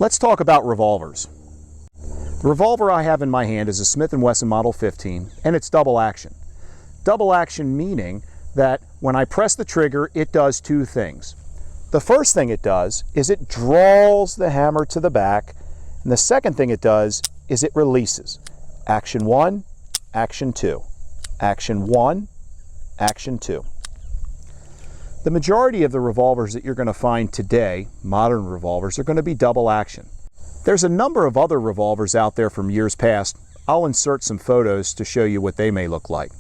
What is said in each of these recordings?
Let's talk about revolvers. The revolver I have in my hand is a Smith & Wesson Model 15, and it's double action. Double action meaning that when I press the trigger, it does two things. The first thing it does is it draws the hammer to the back, and the second thing it does is it releases. Action 1, action 2. Action 1, action 2. The majority of the revolvers that you're going to find today, modern revolvers, are going to be double action. There's a number of other revolvers out there from years past. I'll insert some photos to show you what they may look like.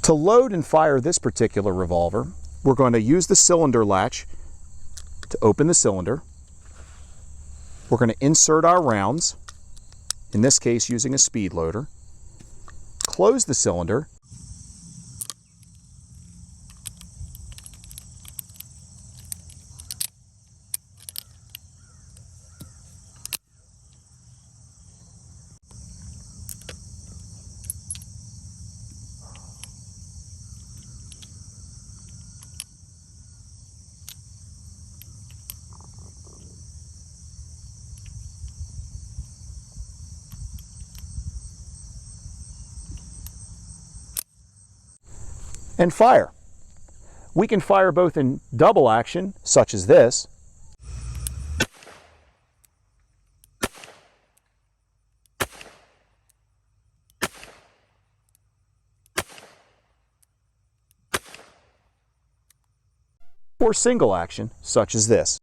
To load and fire this particular revolver, we're going to use the cylinder latch to open the cylinder. We're going to insert our rounds, in this case using a speed loader, close the cylinder, and fire. We can fire both in double action, such as this, or single action, such as this.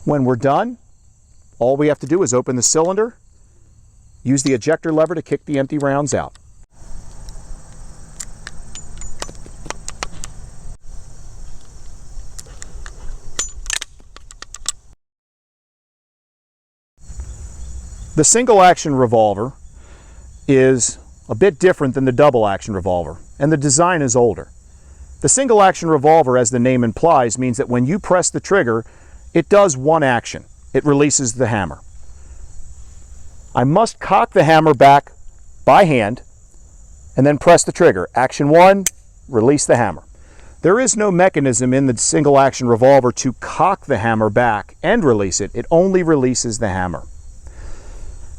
When we're done, all we have to do is open the cylinder, use the ejector lever to kick the empty rounds out. The single action revolver is a bit different than the double action revolver, and the design is older. The single action revolver, as the name implies, means that when you press the trigger, it does one action. It releases the hammer. I must cock the hammer back by hand and then press the trigger. Action 1, release the hammer. There is no mechanism in the single action revolver to cock the hammer back and release it. It only releases the hammer.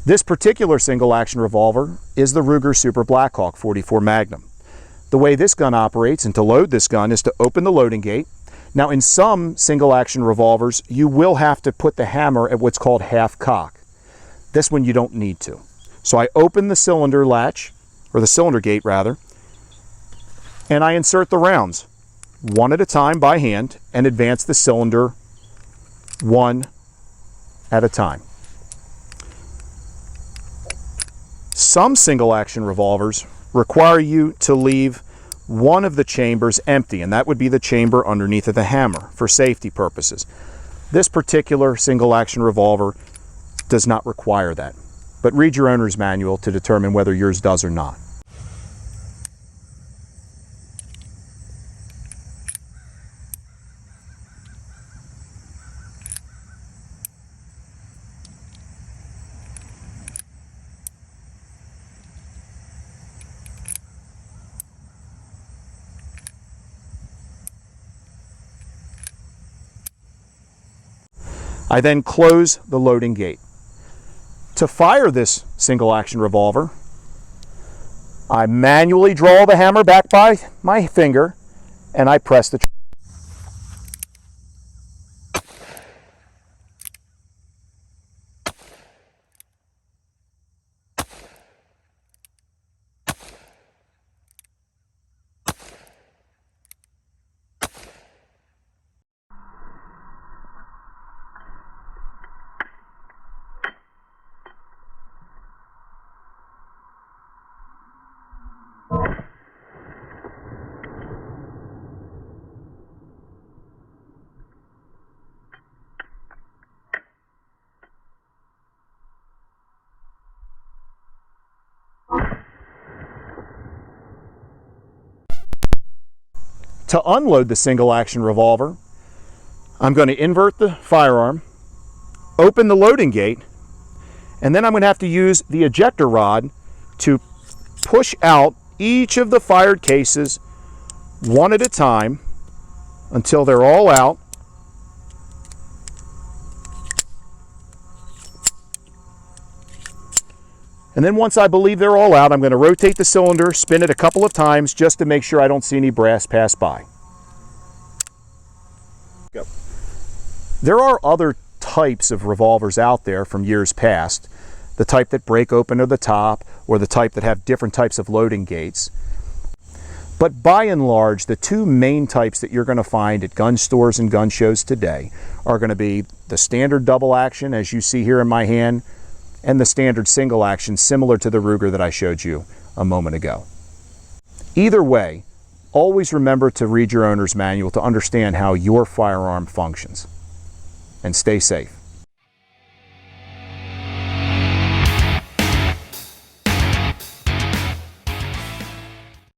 This particular single action revolver is the Ruger Super Blackhawk 44 Magnum. The way this gun operates, and to load this gun, is to open the loading gate. Now, in some single action revolvers, you will have to put the hammer at what's called half cock. This one you don't need to. So I open the cylinder latch, or the cylinder gate rather, and I insert the rounds one at a time by hand and advance the cylinder one at a time. Some single action revolvers require you to leave one of the chambers empty, and that would be the chamber underneath of the hammer for safety purposes. This particular single action revolver does not require that, but read your owner's manual to determine whether yours does or not. I then close the loading gate. To fire this single action revolver, I manually draw the hammer back by my finger and I press the trigger. To unload the single action revolver, I'm going to invert the firearm, open the loading gate, and then I'm going to have to use the ejector rod to push out each of the fired cases one at a time until they're all out. And then once I believe they're all out, I'm going to rotate the cylinder, spin it a couple of times just to make sure I don't see any brass pass by. Go. There are other types of revolvers out there from years past, the type that break open at the top or the type that have different types of loading gates. But by and large, the two main types that you're going to find at gun stores and gun shows today are going to be the standard double action, as you see here in my hand, and the standard single action, similar to the Ruger that I showed you a moment ago. Either way, always remember to read your owner's manual to understand how your firearm functions. And stay safe.